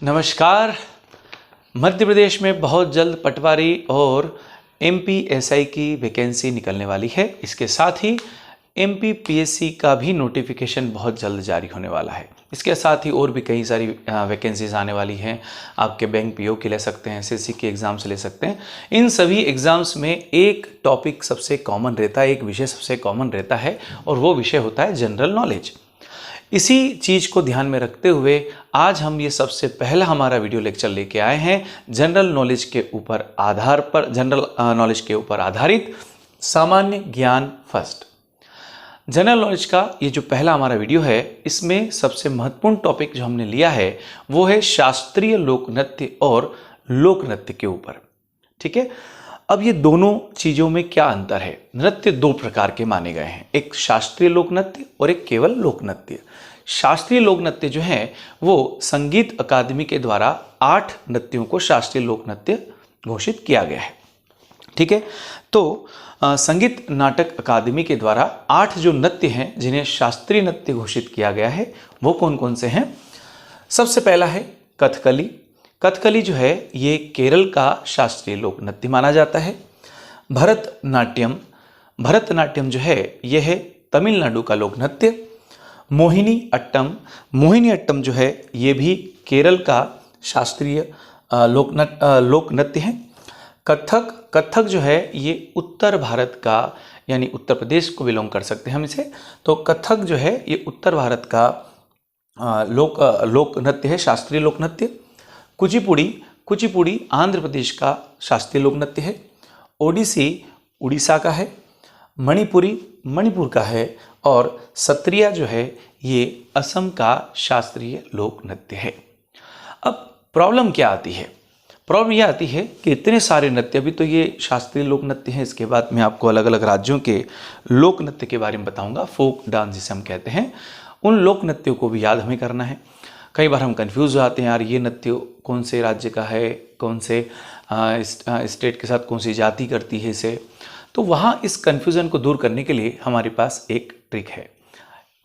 नमस्कार। मध्य प्रदेश में बहुत जल्द पटवारी और एमपीएसआई की वैकेंसी निकलने वाली है। इसके साथ ही एमपीपीएससी का भी नोटिफिकेशन बहुत जल्द जारी होने वाला है। इसके साथ ही और भी कई सारी वैकेंसीज आने वाली हैं। आपके बैंक पीओ के ले सकते हैं, एसएससी के एग्ज़ाम्स ले सकते हैं। इन सभी एग्ज़ाम्स में एक टॉपिक सबसे कॉमन रहता है, एक विषय सबसे कॉमन रहता है और वो विषय होता है जनरल नॉलेज। इसी चीज़ को ध्यान में रखते हुए आज हम ये सबसे पहला हमारा वीडियो लेक्चर लेके आए हैं जनरल नॉलेज के ऊपर आधारित सामान्य ज्ञान फर्स्ट। जनरल नॉलेज का ये जो पहला हमारा वीडियो है, इसमें सबसे महत्वपूर्ण टॉपिक जो हमने लिया है वो है शास्त्रीय लोक नृत्य और लोक नृत्य के ऊपर। ठीक है, अब ये दोनों चीज़ों में क्या अंतर है? नृत्य दो प्रकार के माने गए हैं, एक शास्त्रीय लोक नृत्य और एक केवल लोक नृत्य। शास्त्रीय लोक नृत्य जो है वो संगीत अकादमी के द्वारा 8 नृत्यों को शास्त्रीय लोक नृत्य घोषित किया गया है। ठीक है, तो संगीत नाटक अकादमी के द्वारा 8 जो नृत्य हैं जिन्हें शास्त्रीय नृत्य घोषित किया गया है वो कौन कौन से हैं? सबसे पहला है कथकली। कथकली जो है ये केरल का शास्त्रीय लोक नृत्य माना जाता है। भरतनाट्यम, भरतनाट्यम जो है यह है तमिलनाडु का लोक नृत्य। मोहिनी अट्टम, मोहिनी अट्टम जो है ये भी केरल का शास्त्रीय लोक नृत्य है। कथक, कथक जो है ये उत्तर भारत का यानी उत्तर प्रदेश को बिलोंग कर सकते हैं हम इसे। तो कथक जो है ये उत्तर भारत का लोक नृत्य है, शास्त्रीय लोक नृत्य। कुचिपुड़ी, कुचिपुड़ी आंध्र प्रदेश का शास्त्रीय लोक नृत्य है। ओडिसी उड़ीसा का है। मणिपुरी मणिपुर का है और सत्रिया जो है ये असम का शास्त्रीय लोक नृत्य है। अब प्रॉब्लम क्या आती है? प्रॉब्लम यह आती है कि इतने सारे नृत्य, अभी तो ये शास्त्रीय लोक नृत्य हैं, इसके बाद मैं आपको अलग अलग राज्यों के लोक नृत्य के बारे में बताऊंगा, फोक डांस जिसे हम कहते हैं। उन लोक नृत्यों को भी याद हमें करना है। कई बार हम कंफ्यूज हो जाते हैं, यार ये नृत्य कौन से राज्य का है, कौन से स्टेट के साथ कौन सी जाति करती है इसे। तो वहाँ इस कन्फ्यूज़न को दूर करने के लिए हमारे पास एक ट्रिक है।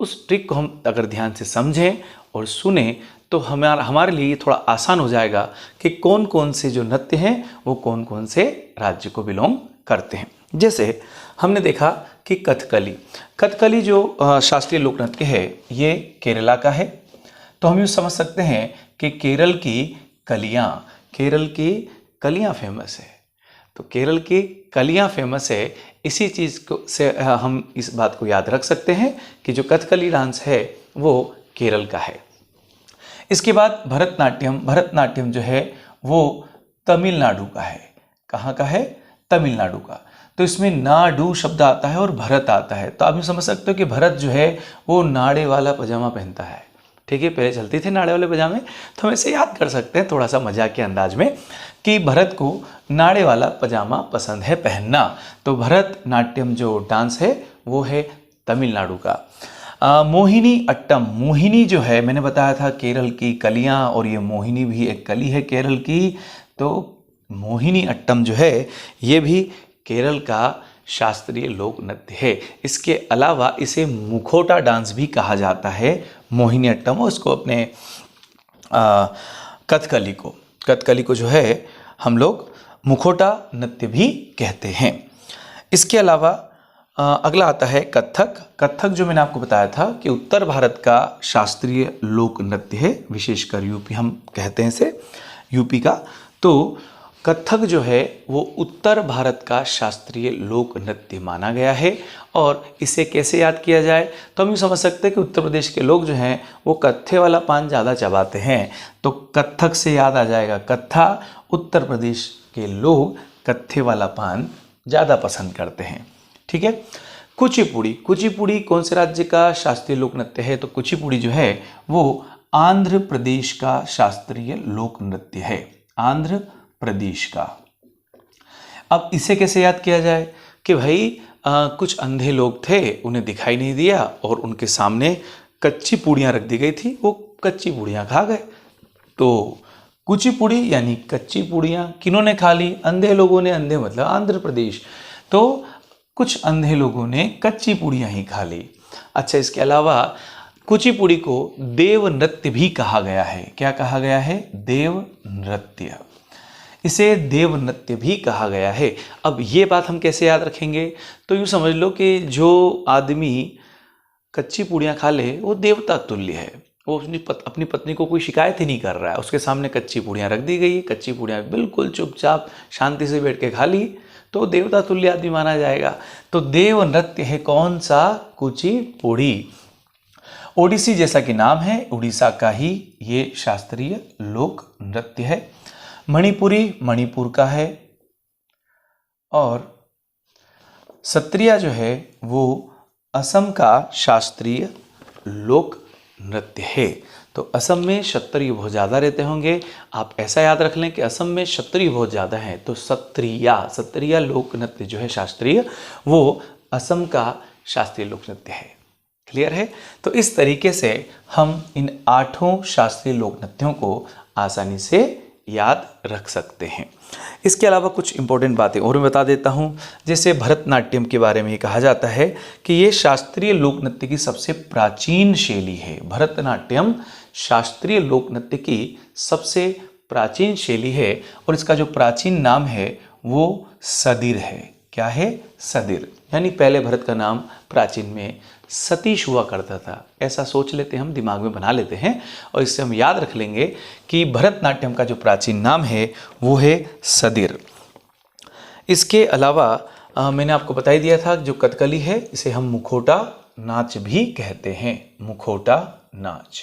उस ट्रिक को हम अगर ध्यान से समझें और सुने तो हमारे लिए ये थोड़ा आसान हो जाएगा कि कौन कौन से जो नृत्य हैं वो कौन कौन से राज्य को बिलोंग करते हैं। जैसे हमने देखा कि कथकली, कथकली जो शास्त्रीय लोक नृत्य है ये केरला का है। तो हम ये समझ सकते हैं कि केरल की कलियाँ फेमस है। तो केरल की कलियाँ फेमस है, इसी चीज़ को से हम इस बात को याद रख सकते हैं कि जो कथकली डांस है वो केरल का है। इसके बाद भरतनाट्यम, भरतनाट्यम जो है वो तमिलनाडु का है। कहाँ का है? तमिलनाडु का। तो इसमें नाडु शब्द आता है और भरत आता है। तो आप ये समझ सकते हो कि भरत जो है वो नाड़े वाला पजामा पहनता है। ठीक है, पहले चलते थे नाड़े वाले पजामे, तो हम इसे याद कर सकते हैं थोड़ा सा मजाक के अंदाज में कि भरत को नाड़े वाला पजामा पसंद है पहनना। तो भरतनाट्यम जो डांस है वो है तमिलनाडु का। मोहिनी अट्टम, मोहिनी जो है मैंने बताया था केरल की कलियां, और ये मोहिनी भी एक कली है केरल की। तो मोहिनी अट्टम जो है ये भी केरल का शास्त्रीय लोक नृत्य है। इसके अलावा इसे मुखौटा डांस भी कहा जाता है, मोहिनी अट्टम। उसको अपने कथकली को जो है हम लोग मुखौटा नृत्य भी कहते हैं। इसके अलावा अगला आता है कथक। कथक जो मैंने आपको बताया था कि उत्तर भारत का शास्त्रीय लोक नृत्य है, विशेषकर यूपी हम कहते हैं इसे, यूपी का। तो कथक जो है वो उत्तर भारत का शास्त्रीय लोक नृत्य माना गया है। और इसे कैसे याद किया जाए? तो हम ये समझ सकते हैं कि उत्तर प्रदेश के लोग जो हैं वो कत्थे वाला पान ज़्यादा चबाते हैं, तो कथक से याद आ जाएगा कत्था। उत्तर प्रदेश के लोग कत्थे वाला पान ज़्यादा पसंद करते हैं। ठीक है। कुचिपुड़ी, कुचिपुड़ी कौन से राज्य का शास्त्रीय लोक नृत्य है? तो कुचिपुड़ी जो है वो आंध्र प्रदेश का शास्त्रीय लोक नृत्य है, आंध्र प्रदेश का। अब इसे कैसे याद किया जाए कि भाई कुछ अंधे लोग थे, उन्हें दिखाई नहीं दिया और उनके सामने कच्ची पूड़ियाँ रख दी गई थी, वो कच्ची पूड़ियाँ खा गए। तो कुचिपुड़ी यानी कच्ची पूड़ियाँ किन्होंने खा ली? अंधे लोगों ने। अंधे मतलब आंध्र प्रदेश। तो कुछ अंधे लोगों ने कच्ची पूड़ियाँ ही खा ली। अच्छा, इसके अलावा कुचिपुड़ी को देव नृत्य भी कहा गया है। क्या कहा गया है? देव नृत्य। इसे देव नृत्य भी कहा गया है। अब ये बात हम कैसे याद रखेंगे? तो यूँ समझ लो कि जो आदमी कच्ची पूड़ियाँ खा ले वो देवता तुल्य है। वो अपनी पत्नी को कोई शिकायत ही नहीं कर रहा है, उसके सामने कच्ची पूड़ियाँ रख दी गई, कच्ची पूड़ियाँ बिल्कुल चुपचाप शांति से बैठ के खा ली, तो देवता तुल्य आदमी माना जाएगा। तो देव नृत्य है कौन सा? कुचिपुड़ी। ओडिसी जैसा कि नाम है, उड़ीसा का ही ये शास्त्रीय लोक नृत्य है। मणिपुरी मणिपुर का है। और सत्रिया जो है वो असम का शास्त्रीय लोक नृत्य है। तो असम में क्षत्रिय बहुत ज़्यादा रहते होंगे। आप ऐसा याद रख लें कि असम में क्षत्रिय बहुत ज़्यादा हैं, तो सत्रिया लोक नृत्य जो है शास्त्रीय, वो असम का शास्त्रीय लोक नृत्य है। क्लियर है? तो इस तरीके से हम इन 8 शास्त्रीय लोक नृत्यों को आसानी से याद रख सकते हैं। इसके अलावा कुछ इंपॉर्टेंट बातें और मैं बता देता हूँ। जैसे भरतनाट्यम के बारे में कहा जाता है कि ये शास्त्रीय लोक नृत्य की सबसे प्राचीन शैली है। भरतनाट्यम शास्त्रीय लोक नृत्य की सबसे प्राचीन शैली है और इसका जो प्राचीन नाम है वो सदिर है। क्या है? सदिर। यानी पहले भरत का नाम प्राचीन में सतीश हुआ करता था। ऐसा सोच लेते हैं, हम दिमाग में बना लेते हैं और इससे हम याद रख लेंगे कि भरतनाट्यम का जो प्राचीन नाम है वो है सदिर। इसके अलावा मैंने आपको बता ही दिया था जो कथकली है इसे हम मुखौटा नाच भी कहते हैं। मुखौटा नाच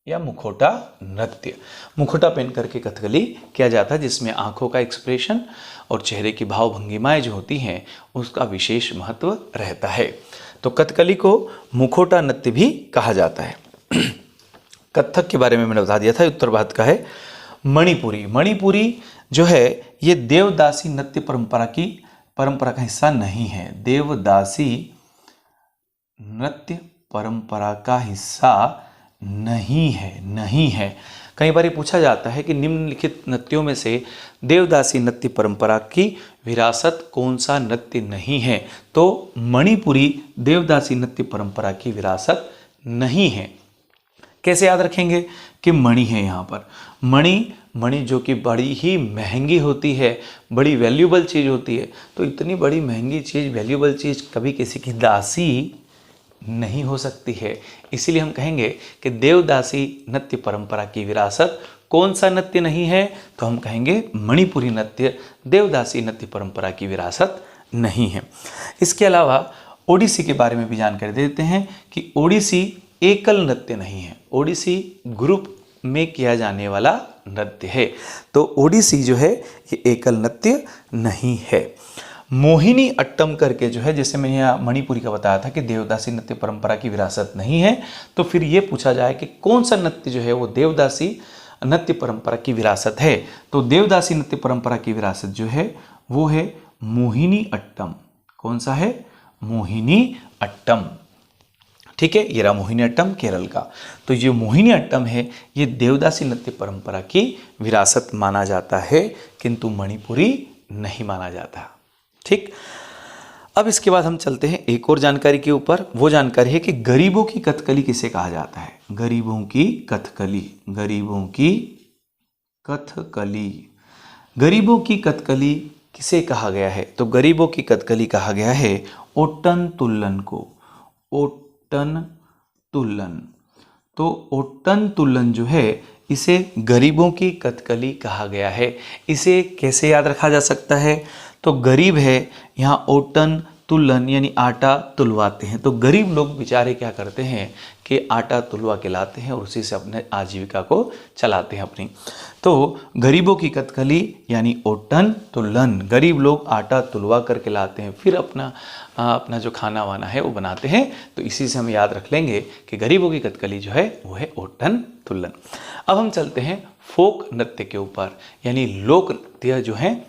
या मुखौटा नृत्य। मुखौटा पहन करके कथकली किया जाता है, जिसमें आंखों का एक्सप्रेशन और चेहरे की भाव भंगिमाएं जो होती हैं उसका विशेष महत्व रहता है। तो कथकली को मुखौटा नृत्य भी कहा जाता है। कथक के बारे में मैंने बता दिया था, उत्तर भारत का है। मणिपुरी जो है ये देवदासी नृत्य परंपरा का हिस्सा नहीं है। देवदासी नृत्य परंपरा का हिस्सा नहीं है। कई बार पूछा जाता है कि निम्नलिखित नृत्यों में से देवदासी नृत्य परंपरा की विरासत कौन सा नृत्य नहीं है? तो मणिपुरी देवदासी नृत्य परंपरा की विरासत नहीं है। कैसे याद रखेंगे कि मणि है यहाँ पर? मणि जो कि बड़ी ही महंगी होती है, बड़ी वैल्यूएबल चीज़ होती है। तो इतनी बड़ी महंगी चीज़, वैल्यूएबल चीज़ कभी किसी की दासी नहीं हो सकती है। इसीलिए हम कहेंगे कि देवदासी नृत्य परंपरा की विरासत कौन सा नृत्य नहीं है? तो हम कहेंगे मणिपुरी नृत्य देवदासी नृत्य परंपरा की विरासत नहीं है। इसके अलावा ओडिसी के बारे में भी जानकारी देते हैं कि ओडिसी एकल नृत्य नहीं है, ओडिसी ग्रुप में किया जाने वाला नृत्य है। तो ओडिसी जो है ये एकल नृत्य नहीं है। मोहिनी अट्टम करके जो है, जैसे मैंने यहाँ मणिपुरी का बताया था कि देवदासी नृत्य परंपरा की विरासत नहीं है, तो फिर ये पूछा जाए कि कौन सा नृत्य जो है वो देवदासी नृत्य परंपरा की विरासत है? तो देवदासी नृत्य परंपरा की विरासत जो है वो है मोहिनी अट्टम। कौन सा है? मोहिनी अट्टम। ठीक है, ये रहा मोहिनी अट्टम केरल का। तो ये मोहिनी अट्टम है ये देवदासी नृत्य परंपरा की विरासत माना जाता है, किंतु मणिपुरी नहीं माना जाता। ठीक, अब इसके बाद हम चलते हैं एक और जानकारी के ऊपर। वो जानकारी है कि गरीबों की कथकली किसे कहा जाता है? गरीबों की कथकली। गरीबों की कथकली किसे कहा गया है? तो गरीबों की कथकली कहा गया है ओट्टन तुल्लन को। ओट्टन तुल्लन। तो ओट्टन तुल्लन जो है इसे गरीबों की कथकली कहा गया है। इसे कैसे याद रखा जा सकता है? तो गरीब है, यहाँ ओट्टन तुल्लन यानी आटा तुलवाते हैं। तो गरीब लोग बेचारे क्या करते हैं कि आटा तुलवा के लाते हैं और उसी से अपने आजीविका को चलाते हैं अपनी। तो गरीबों की कथकली यानी ओट्टन तुल्लन, गरीब लोग आटा तुलवा करके लाते हैं, फिर अपना जो खाना वाना है वो बनाते हैं। तो इसी से हम याद रख लेंगे कि गरीबों की कथकली जो है वो है ओट्टन तुल्लन। अब हम चलते हैं फोक नृत्य के ऊपर, यानी लोक नृत्य जो हैं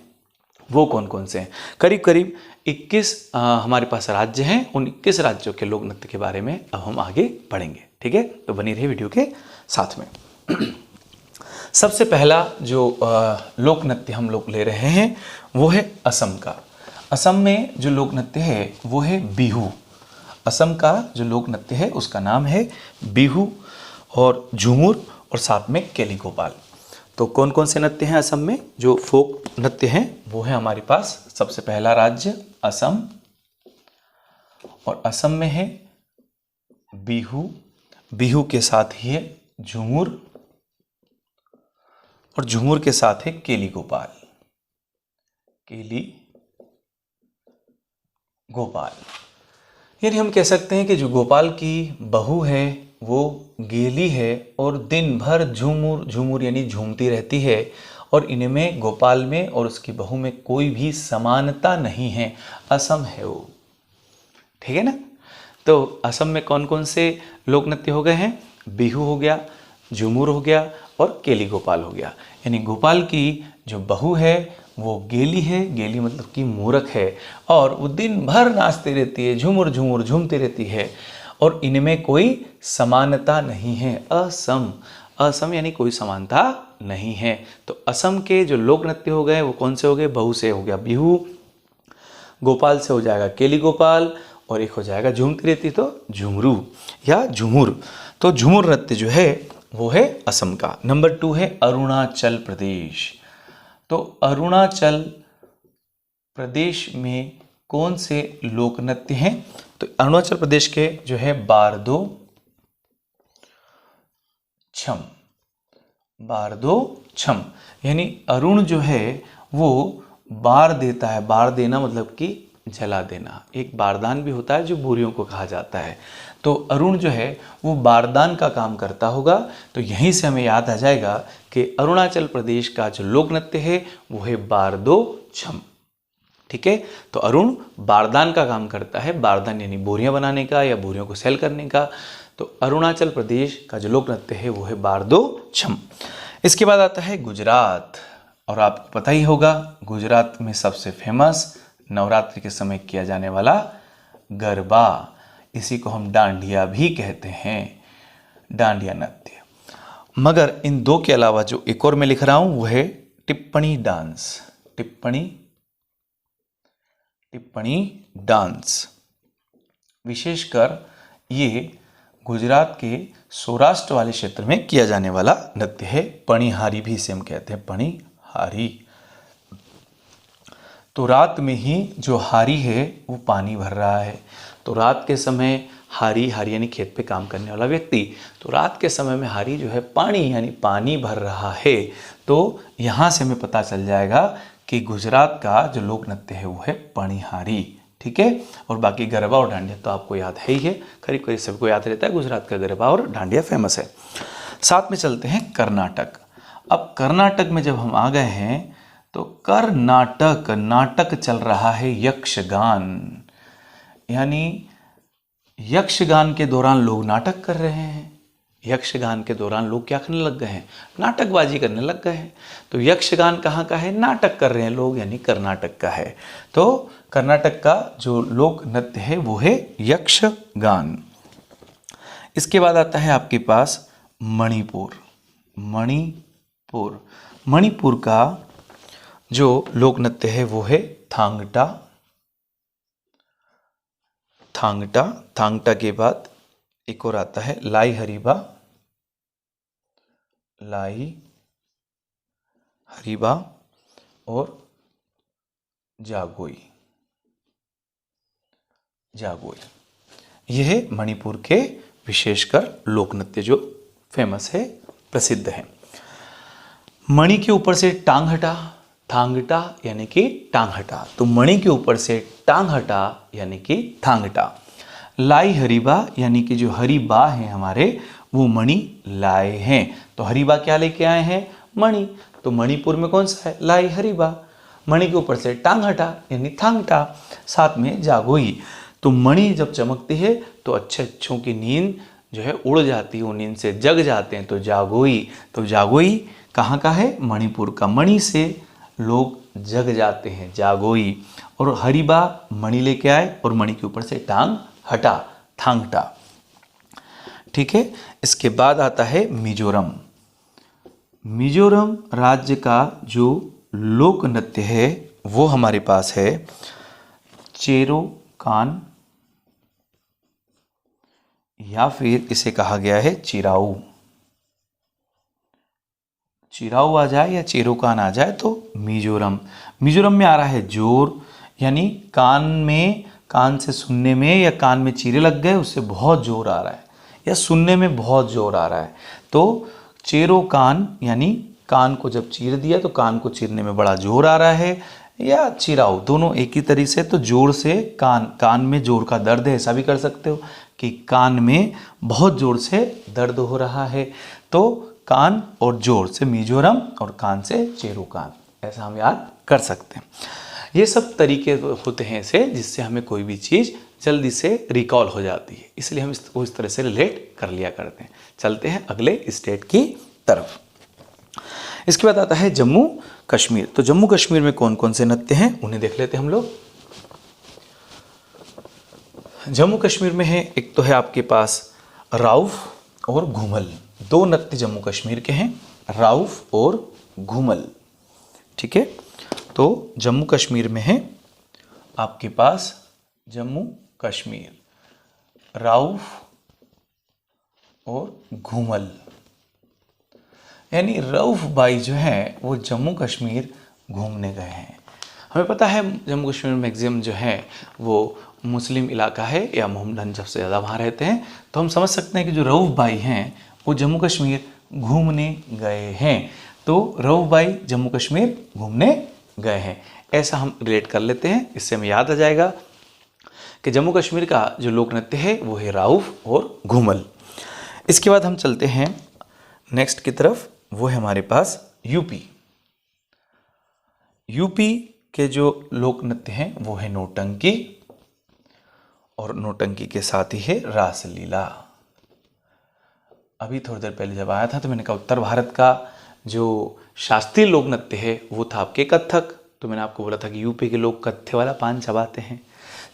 वो कौन कौन से हैं। करीब करीब 21 हमारे पास राज्य हैं। उन 21 राज्यों के लोक नृत्य के बारे में अब हम आगे पढ़ेंगे। ठीक है, तो बनी रही वीडियो के साथ में। सबसे पहला जो लोक नृत्य हम लोग ले रहे हैं वो है असम का। असम में जो लोक नृत्य है वो है बिहू। असम का जो लोक नृत्य है उसका नाम है बिहू और झूमुर और साथ में केली गोपाल। तो कौन कौन से नृत्य हैं असम में जो फोक नृत्य हैं? वो है हमारे पास सबसे पहला राज्य असम, और असम में है बिहू, बिहू के साथ ही है झूमुर, और झूमुर के साथ है केली गोपाल, केली गोपाल। यानी हम कह सकते हैं कि जो गोपाल की बहू है वो गेली है और दिन भर झूमुर झूमुर यानी झूमती रहती है, और इनमें गोपाल में और उसकी बहू में कोई भी समानता नहीं है, असम है वो। ठीक है ना? तो असम में कौन कौन से लोक नृत्य हो गए हैं? बिहू हो गया, झूमुर हो गया और केली गोपाल हो गया। यानी गोपाल की जो बहू है वो गेली है, गेली मतलब कि मूर्ख है, और वो दिन भर नाचती रहती है, झूमुर झूमुर झूमती रहती है, और इनमें कोई समानता नहीं है, असम। असम यानी कोई समानता नहीं है। तो असम के जो लोक नृत्य हो गए वो कौन से हो गए? बहू से हो गया बिहू, गोपाल से हो जाएगा केली गोपाल, और एक हो जाएगा झूमती रहती तो झुमरू या झुमुर। तो झुमुर नृत्य जो है वो है असम का। नंबर 2 है अरुणाचल प्रदेश। तो अरुणाचल प्रदेश में कौन से लोक नृत्य हैं? तो अरुणाचल प्रदेश के जो है बारदो छम, बारदो छम, यानी अरुण जो है वो बार देता है। बार देना मतलब कि जला देना। एक बारदान भी होता है जो बोरियों को कहा जाता है। तो अरुण जो है वो बारदान का काम करता होगा। तो यहीं से हमें याद आ जाएगा कि अरुणाचल प्रदेश का जो लोक नृत्य है वो है बारदो छम। ठीक है? तो अरुण बारदान का काम करता है। बारदान यानी बोरियां बनाने का या बोरियों को सेल करने का। तो अरुणाचल प्रदेश का जो लोक नृत्य है वो है बारदो छम। इसके बाद आता है गुजरात, और आपको पता ही होगा गुजरात में सबसे फेमस नवरात्रि के समय किया जाने वाला गरबा, इसी को हम डांडिया भी कहते हैं, डांडिया नृत्य। मगर इन दो के अलावा जो एक और मैं लिख रहा हूं वो है टिप्पणी डांस, टिप्पणी डांस। विशेषकर ये गुजरात के सौराष्ट्र वाले क्षेत्र में किया जाने वाला नृत्य है। पणिहारी भी इसे हम कहते हैं, पणिहारी। तो रात में ही जो हारी है वो पानी भर रहा है। तो रात के समय हारी, हारी यानी खेत पे काम करने वाला व्यक्ति, तो रात के समय में हारी जो है पानी यानी पानी भर रहा है। तो यहाँ से हमें पता चल जाएगा कि गुजरात का जो लोक नृत्य है वो है पणिहारी। ठीक है? और बाकी गरबा और डांडिया तो आपको याद है ही है, करीब करीब सबको याद रहता है, गुजरात का गरबा और डांडिया फेमस है। साथ में चलते हैं कर्नाटक। अब कर्नाटक में जब हम आ गए हैं तो कर्नाटक, नाटक चल रहा है यक्षगान, यानी यक्षगान के दौरान लोग नाटक कर रहे हैं। यक्षगान के दौरान लोग क्या करने लग गए हैं? नाटकबाजी करने लग गए हैं। तो यक्षगान कहाँ का है? नाटक कर रहे हैं लोग, यानी कर्नाटक का है। तो कर्नाटक का जो लोक नृत्य है वो है यक्षगान। इसके बाद आता है आपके पास मणिपुर। मणिपुर, मणिपुर का जो लोक नृत्य है वो है थांगटा। थांगटा, थांगटा के बाद एक और आता है लाई हरीबा, लाई हरीबा और जागोई, जागोई। यह है मणिपुर के विशेषकर लोक नृत्य जो फेमस है, प्रसिद्ध है। मणि के ऊपर से टांग हटा, थांगटा यानी कि टांग हटा। तो मणि के ऊपर से टांग हटा यानी कि थांगटा। लाई हरीबा यानी कि जो हरीबा हैं हमारे वो मणि लाए हैं। तो हरीबा क्या लेके आए हैं? मणि। तो मणिपुर में कौन सा है? लाई हरीबा। मणि के ऊपर से टांग हटा यानी थांगटा, साथ में जागोई। तो मणि जब चमकती है तो अच्छे अच्छों की नींद जो है उड़ जाती है, वो नींद से जग जाते हैं। तो जागोई, तो जागोई कहाँ का है? मणिपुर का। मणि से लोग जग जाते हैं, जागोई। और हरीबा मणि लेके आए और मणि के ऊपर से टांग हटा, थांगटा। ठीक है? इसके बाद आता है मिजोरम। मिजोरम राज्य का जो लोक नृत्य है वो हमारे पास है चेरो कान, या फिर इसे कहा गया है चिराऊ। चिराऊ आ जाए या चेरोकान आ जाए तो मिजोरम। मिजोरम में आ रहा है जोर, यानी कान में, कान से सुनने में या कान में चीरे लग गए उससे बहुत जोर आ रहा है, या सुनने में बहुत जोर आ रहा है तो चेरोकान, यानी कान को जब चीर दिया तो कान को चीरने में बड़ा जोर आ रहा है, या चिराऊ, दोनों एक ही तरीके से। तो जोर से कान में जोर का दर्द है, ऐसा भी कर सकते हो कि कान में बहुत जोर से दर्द हो रहा है, तो कान और जोर से मिजोरम और कान से चेरोकान, ऐसा हम याद कर सकते हैं। ये सब तरीके होते हैं ऐसे जिससे हमें कोई भी चीज़ जल्दी से रिकॉल हो जाती है, इसलिए हम इसको इस तरह से रिलेट कर लिया करते हैं। चलते हैं अगले स्टेट की तरफ। इसके बाद आता है जम्मू कश्मीर। तो जम्मू कश्मीर में कौन कौन से नृत्य हैं उन्हें देख लेते हैं हम लोग। जम्मू कश्मीर में है, एक तो है आपके पास राउफ और घूमल, दो नृत्य जम्मू कश्मीर के हैं, राउफ और घूमल। ठीक है, तो जम्मू कश्मीर में है आपके पास जम्मू कश्मीर, राउफ और घूमल। यानी रऊफ बाई जो है वो जम्मू कश्मीर घूमने गए हैं। हमें पता है जम्मू कश्मीर मैक्सिमम जो है वो मुस्लिम इलाका है या मोहम्मदन सबसे ज़्यादा वहाँ रहते हैं, तो हम समझ सकते हैं कि जो रऊफ बाई हैं वो जम्मू कश्मीर घूमने गए हैं। तो रऊफ बाई जम्मू कश्मीर घूमने गए हैं, ऐसा हम रिलेट कर लेते हैं। इससे हमें याद आ जाएगा कि जम्मू कश्मीर का जो लोक नृत्य है वो है राउफ और घूमल। इसके बाद हम चलते हैं नेक्स्ट की तरफ, वो है हमारे पास यूपी। यूपी के जो लोक नृत्य हैं वो है नौटंकी, और नौटंकी के साथ ही है रासलीला। अभी थोड़ी देर पहले जब आया था तो मैंने कहा उत्तर भारत का जो शास्त्रीय लोक नृत्य है वो था आपके कथक। तो मैंने आपको बोला था कि यूपी के लोग कत्थे वाला पान चबाते हैं,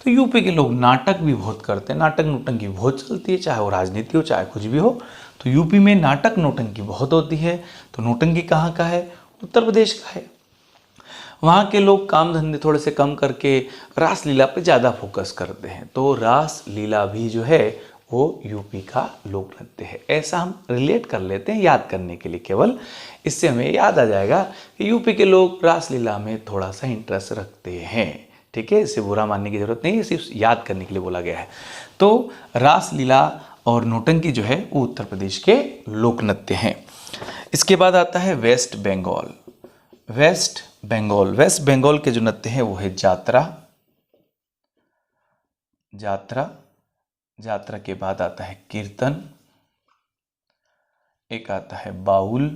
तो यूपी के लोग नाटक भी बहुत करते हैं, नाटक नौटंकी बहुत चलती है, चाहे वो राजनीति हो चाहे कुछ भी हो। तो यूपी में नाटक नौटंकी बहुत होती है। तो नौटंकी कहाँ का है? उत्तर प्रदेश का है। वहाँ के लोग काम धंधे थोड़े से कम करके रासलीला पे ज़्यादा फोकस करते हैं, तो रासलीला भी जो है वो यूपी का लोक नृत्य है। ऐसा हम रिलेट कर लेते हैं याद करने के लिए, केवल इससे हमें याद आ जाएगा कि यूपी के लोग रासलीला में थोड़ा सा इंटरेस्ट रखते हैं। ठीक है, इसे बुरा मानने की जरूरत नहीं है, सिर्फ याद करने के लिए बोला गया है। तो रासलीला और नौटंकी जो है वो उत्तर प्रदेश के लोक नृत्य हैं। इसके बाद आता है वेस्ट बंगाल। वेस्ट बंगाल, वेस्ट बंगाल के जो नृत्य हैं वो है जात्रा, जात्रा, जात्रा के बाद आता है कीर्तन, एक आता है बाउल,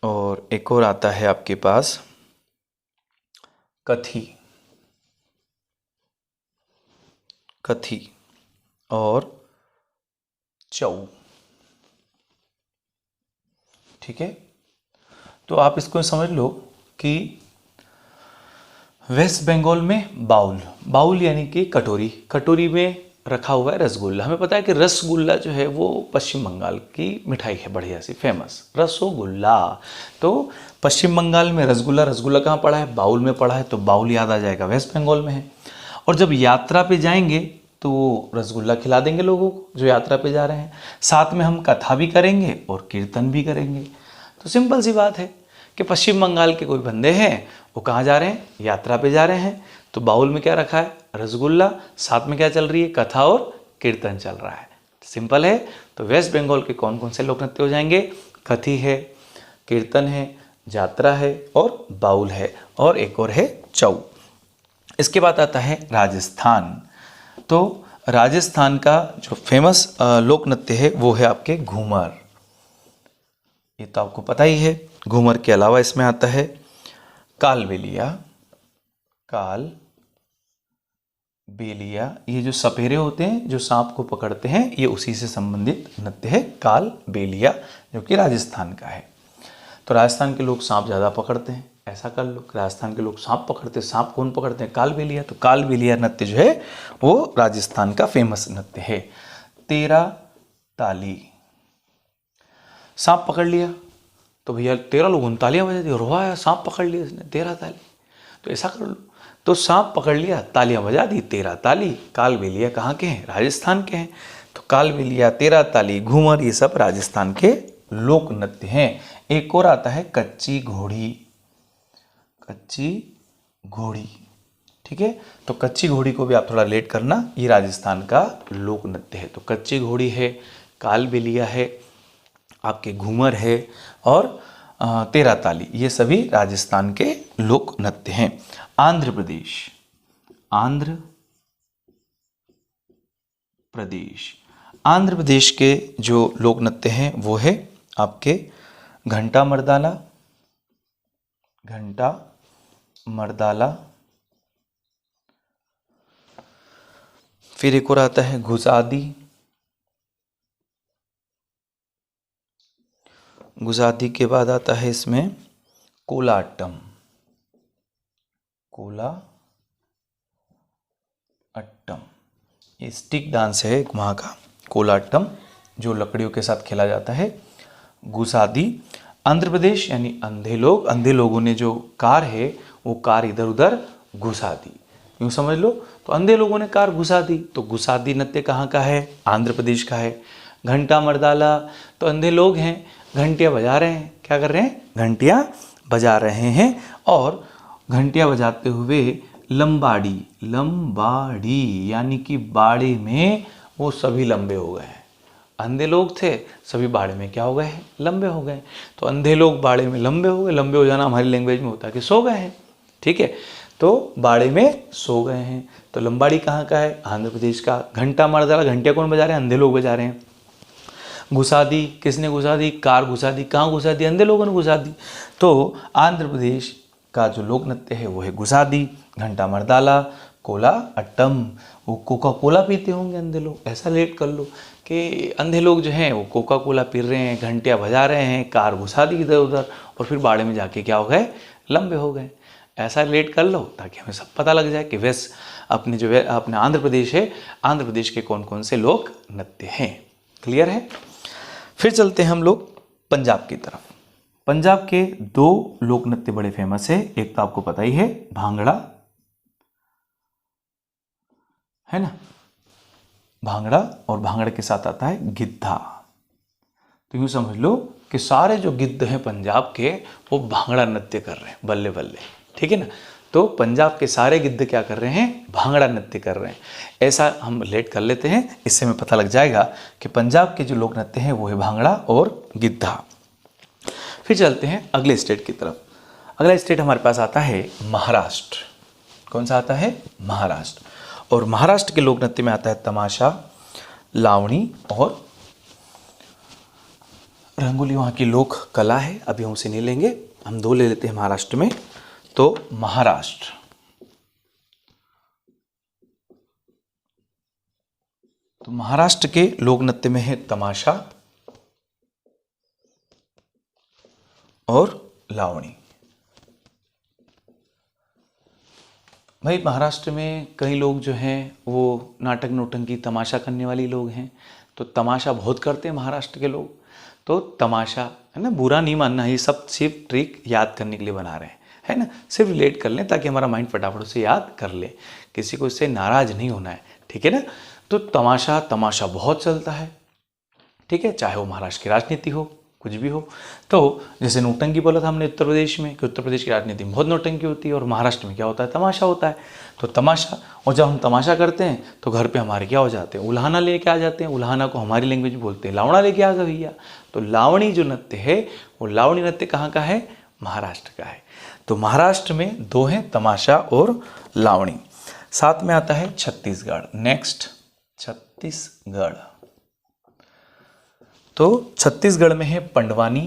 और एक और आता है आपके पास कथी, कथी और चौ। ठीक है, तो आप इसको समझ लो कि वेस्ट बंगाल में बाउल, बाउल यानी कि कटोरी, कटोरी में रखा हुआ है रसगुल्ला। हमें पता है कि रसगुल्ला जो है वो पश्चिम बंगाल की मिठाई है, बढ़िया सी फेमस रसोगुल्ला। तो पश्चिम बंगाल में रसगुल्ला, रसगुल्ला कहाँ पड़ा है? बाउल में पड़ा है, तो बाउल याद आ जाएगा वेस्ट बंगाल में है। और जब यात्रा पे जाएंगे तो रसगुल्ला खिला देंगे लोगों को जो यात्रा पे जा रहे हैं, साथ में हम कथा भी करेंगे और कीर्तन भी करेंगे। तो सिंपल सी बात है कि पश्चिम बंगाल के कोई बंदे हैं, वो कहाँ जा रहे हैं? यात्रा पे जा रहे हैं, तो बाउल में क्या रखा है? रसगुल्ला, साथ में क्या चल रही है? कथा और कीर्तन चल रहा है। सिंपल है। तो वेस्ट बंगाल के कौन कौन से लोक नृत्य हो जाएंगे? कथी है, कीर्तन है, यात्रा है और बाउल है, और एक और है चौ। इसके बाद आता है राजस्थान। तो राजस्थान का जो फेमस लोक नृत्य है वो है आपके घूमर। ये तो आपको पता ही है। घूमर के अलावा इसमें आता है कालबेलिया, काल बेलिया, ये जो सपेरे होते हैं जो सांप को पकड़ते हैं, ये उसी से संबंधित नृत्य है काल बेलिया, जो कि राजस्थान का है। तो राजस्थान के लोग सांप ज़्यादा पकड़ते हैं, ऐसा कर लो, राजस्थान के लोग सांप पकड़ते हैं। सांप कौन पकड़ते हैं? काल बेलिया। तो काल बेलिया नृत्य जो है वो राजस्थान का फेमस नृत्य है। तेरा ताली, सांप पकड़ लिया तो भैया 13 लोगों ने तालियां बजा दी, रोआ, सांप पकड़ लिया इसने, 13 ताली। तो ऐसा कर लो, तो सांप पकड़ लिया, तालियां बजा दी, 13 ताली। कालबेलिया कहाँ के हैं? राजस्थान के हैं। तो कालबेलिया, 13 ताली, घूमर, ये सब राजस्थान के लोक नृत्य हैं। एक और आता है कच्ची घोड़ी। कच्ची घोड़ी, ठीक है। तो कच्ची घोड़ी को भी आप थोड़ा लेट करना, ये राजस्थान का लोक नृत्य है। तो कच्ची घोड़ी है, कालबेलिया है, आपके घूमर है और 13 ताली, ये सभी राजस्थान के लोक नृत्य हैं। आंध्र प्रदेश, आंध्र प्रदेश, आंध्र प्रदेश के जो लोक नृत्य हैं वो है आपके घंटा मर्दाला, घंटा मर्दाला, फिर एक और आता है गुजादी, गुजादी के बाद आता है इसमें कोलाटम, कोलाअट्टम, ये स्टिक डांस है एक वहाँ का, कोलाअट्टम जो लकड़ियों के साथ खेला जाता है। गुसादी, आंध्र प्रदेश यानी अंधे लोग, अंधे लोगों ने जो कार है वो कार इधर उधर घुसा दी, यूँ समझ लो। तो अंधे लोगों ने कार घुसा दी, तो गुसादी नृत्य कहाँ का है? आंध्र प्रदेश का है। घंटा मर्दाला, तो अंधे लोग हैं, घंटियाँ बजा रहे हैं, क्या कर रहे हैं? घंटियाँ बजा रहे हैं। और घंटियाँ बजाते हुए लंबाड़ी, लंबाड़ी यानी कि बाड़े में वो सभी लंबे हो गए हैं। अंधे लोग थे, सभी बाड़े में क्या हो गए हैं? लंबे हो गए। तो अंधे लोग बाड़े में लंबे हो गए, लंबे हो जाना हमारी लैंग्वेज में होता है कि सो गए हैं, ठीक है। तो बाड़े में सो गए हैं। तो लंबाड़ी कहाँ का है? आंध्र प्रदेश का। घंटा मर्दाला, घंटियाँ कौन बजा रहे हैं? अंधे लोग बजा रहे हैं। घुसा दी, किसने घुसा दी? कार घुसा दी। कहाँ घुसा दी? अंधे लोगों ने घुसा दी। तो आंध्र प्रदेश का जो लोक नृत्य है वो है गुसादी, घंटा मर्दाला, कोलाअट्टम। वो कोका कोला पीते होंगे अंधे लोग, ऐसा लेट कर लो कि अंधे लोग जो हैं वो कोका कोला पी रहे हैं, घंटियाँ बजा रहे हैं, कार घुसा दी इधर उधर और फिर बाड़े में जाके क्या हो गए? लंबे हो गए। ऐसा लेट कर लो ताकि हमें सब पता लग जाए कि वैसे अपने आंध्र प्रदेश है, आंध्र प्रदेश के कौन कौन से लोक नृत्य हैं। क्लियर है? फिर चलते हैं हम लोग पंजाब की तरफ। पंजाब के 2 लोक नृत्य बड़े फेमस है। एक तो आपको पता ही है भांगड़ा, है ना, भांगड़ा, और भांगड़ा के साथ आता है गिद्धा। तो यूं समझ लो कि सारे जो गिद्ध हैं पंजाब के वो भांगड़ा नृत्य कर रहे हैं, बल्ले बल्ले, ठीक है ना। तो पंजाब के सारे गिद्ध क्या कर रहे हैं? भांगड़ा नृत्य कर रहे हैं। ऐसा हम रिलेट कर लेते हैं, इससे हमें पता लग जाएगा कि पंजाब के जो लोक नृत्य हैं वो है भांगड़ा और गिद्धा। फिर चलते हैं अगले स्टेट की तरफ। अगला स्टेट हमारे पास आता है महाराष्ट्र। कौन सा आता है? महाराष्ट्र। और महाराष्ट्र के लोक नृत्य में आता है तमाशा, लावणी और रंगोली। वहाँ की लोक कला है, अभी हम उसे नहीं लेंगे, हम 2 ले लेते हैं महाराष्ट्र में। तो महाराष्ट्र, तो महाराष्ट्र के लोक नृत्य में है तमाशा और लावणी। भाई महाराष्ट्र में कई लोग जो हैं वो नाटक नौटंकी तमाशा करने वाले लोग हैं, तो तमाशा बहुत करते हैं महाराष्ट्र के लोग। तो तमाशा है ना, बुरा नहीं मानना, ये सब सिर्फ ट्रिक याद करने के लिए बना रहे हैं, है ना, सिर्फ रिलेट कर लें ताकि हमारा माइंड फटाफट से याद कर ले, किसी को इससे नाराज नहीं होना है, ठीक है ना। तो तमाशा बहुत चलता है, ठीक है, चाहे वो महाराष्ट्र की राजनीति हो, कुछ भी हो। तो जैसे नौटंकी बोला था हमने उत्तर प्रदेश में कि उत्तर प्रदेश की राजनीति में बहुत नौटंकी होती है, और महाराष्ट्र में क्या होता है? तमाशा होता है। तो तमाशा, और जब हम तमाशा करते हैं तो घर पे हमारे क्या हो जाते हैं? उल्हाना लेके आ जाते हैं। उल्हाना को हमारी लैंग्वेज में बोलते हैं लावड़ा लेके आ गए भैया। तो लावणी जो नृत्य है वो लावणी नृत्य कहाँ का है? महाराष्ट्र का है। तो महाराष्ट्र में 2 हैं, तमाशा और लावणी। साथ में आता है छत्तीसगढ़। नेक्स्ट छत्तीसगढ़। तो छत्तीसगढ़ में है पंडवानी,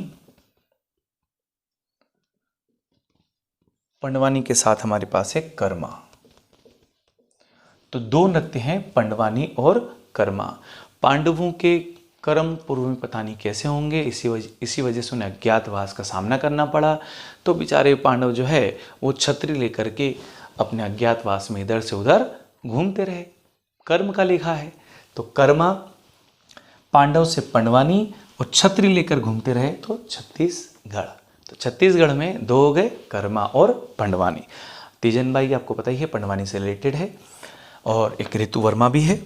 पंडवानी के साथ हमारे पास है कर्मा। तो 2 नृत्य हैं, पंडवानी और कर्मा। पांडवों के कर्म पूर्व में पता नहीं कैसे होंगे, इसी वजह से उन्हें अज्ञातवास का सामना करना पड़ा। तो बेचारे पांडव जो है वो छतरी लेकर के अपने अज्ञातवास में इधर से उधर घूमते रहे, कर्म का लिखा है। तो कर्मा, पांडव से पंडवानी, और छतरी लेकर घूमते रहे तो छत्तीसगढ़। तो छत्तीसगढ़ में 2 हो गए, कर्मा और पंडवानी। तीजन बाई आपको पता ही है, पंडवानी से रिलेटेड है, और एक ऋतु वर्मा भी है।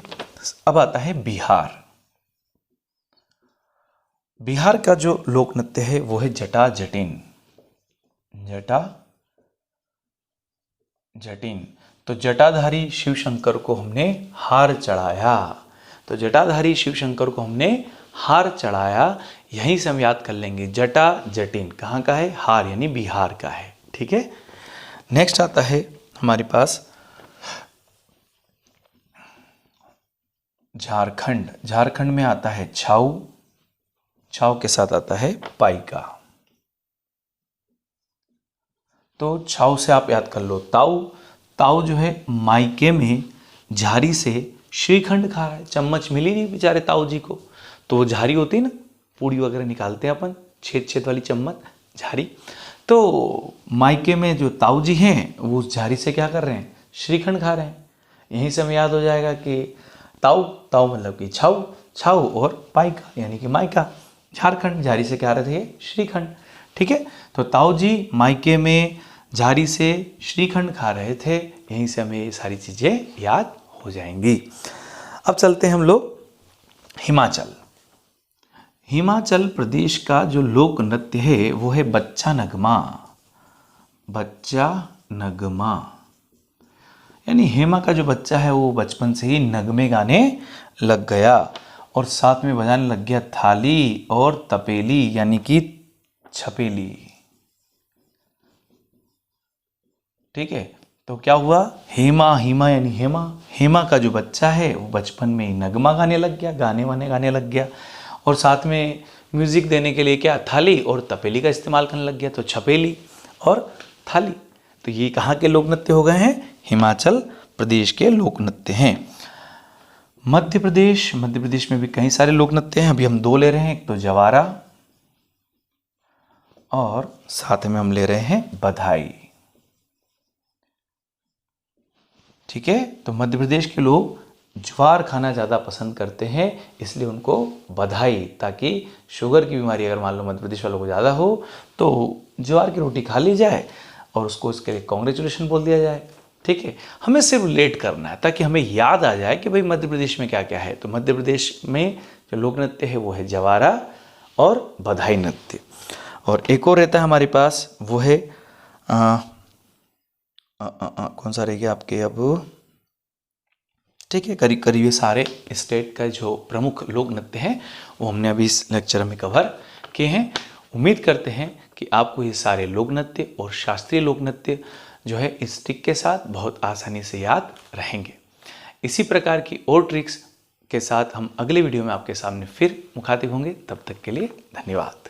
अब आता है बिहार। बिहार का जो लोक नृत्य है वो है जटा जटिन। जटा जटिन। तो जटाधारी शिव शंकर को हमने हार चढ़ाया। तो जटाधारी शिव शंकर को हमने हार चढ़ाया, यहीं से हम याद कर लेंगे। जटा जटिन कहाँ का है? हार, यानी बिहार का है। ठीक है। नेक्स्ट आता है हमारे पास झारखंड। झारखंड में आता है छाऊ। छाऊ के साथ आता है पाइका। तो छाऊ से आप याद कर लो ताऊ। ताऊ जो है मायके में झारी से श्रीखंड खा रहा है, चम्मच मिली नहीं बेचारे ताऊ जी को, तो वो झारी होती है ना, पूड़ी वगैरह निकालते हैं अपन, छेद छेद वाली चम्मच, झारी। तो मायके में जो ताऊ जी हैं वो उस झारी से क्या कर रहे हैं? श्रीखंड खा रहे हैं। यहीं से हमें याद हो जाएगा कि ताऊ, ताऊ मतलब कि छाऊ, छाऊ और पाइका यानी कि मायका। झारखंड, झारी से क्या रहे थे? श्रीखंड। ठीक है। तो ताऊ जी मायके में झारी से श्रीखंड खा रहे थे, यहीं से हमें ये सारी चीज़ें याद हो जाएंगी। अब चलते हैं हम लोग हिमाचल। हिमाचल प्रदेश का जो लोक नृत्य है वो है बच्चा नगमा। बच्चा नगमा यानी हेमा का जो बच्चा है वो बचपन से ही नगमे गाने लग गया और साथ में बजाने लग गया थाली और तपेली यानी कि छपेली। ठीक है। तो क्या हुआ? हेमा, हेमा यानी हेमा, हेमा का जो बच्चा है वो बचपन में ही नगमा गाने लग गया, गाने वाने गाने लग गया, और साथ में म्यूजिक देने के लिए क्या? थाली और तपेली का इस्तेमाल करने लग गया। तो छपेली और थाली। तो ये कहाँ के लोक नृत्य हो गए हैं? हिमाचल प्रदेश के लोक नृत्य हैं। मध्य प्रदेश, मध्य प्रदेश में भी कई सारे लोक नृत्य हैं। अभी हम दो ले रहे हैं, एक तो जवारा और साथ में हम ले रहे हैं बधाई। ठीक है। तो मध्य प्रदेश के लोग ज्वार खाना ज़्यादा पसंद करते हैं, इसलिए उनको बधाई, ताकि शुगर की बीमारी अगर मान लो मध्य प्रदेश वालों को ज़्यादा हो तो ज्वार की रोटी खा ली जाए और उसको इसके लिए कॉन्ग्रेचुलेशन बोल दिया जाए। ठीक है। हमें सिर्फ रिलेट करना है ताकि हमें याद आ जाए कि भाई मध्य प्रदेश में क्या क्या है। तो मध्य प्रदेश में जो लोक नृत्य है वो है जवारा और बधाई नृत्य। और एक और रहता है हमारे पास, वो है कौन सा रह गया आपके अब? ठीक है। करीब करीब ये सारे स्टेट का जो प्रमुख लोक नृत्य हैं वो हमने अभी इस लेक्चर में कवर किए हैं। उम्मीद करते हैं कि आपको ये सारे लोक नृत्य और शास्त्रीय लोक नृत्य जो है इस ट्रिक के साथ बहुत आसानी से याद रहेंगे। इसी प्रकार की और ट्रिक्स के साथ हम अगले वीडियो में आपके सामने फिर मुखातिब होंगे। तब तक के लिए धन्यवाद।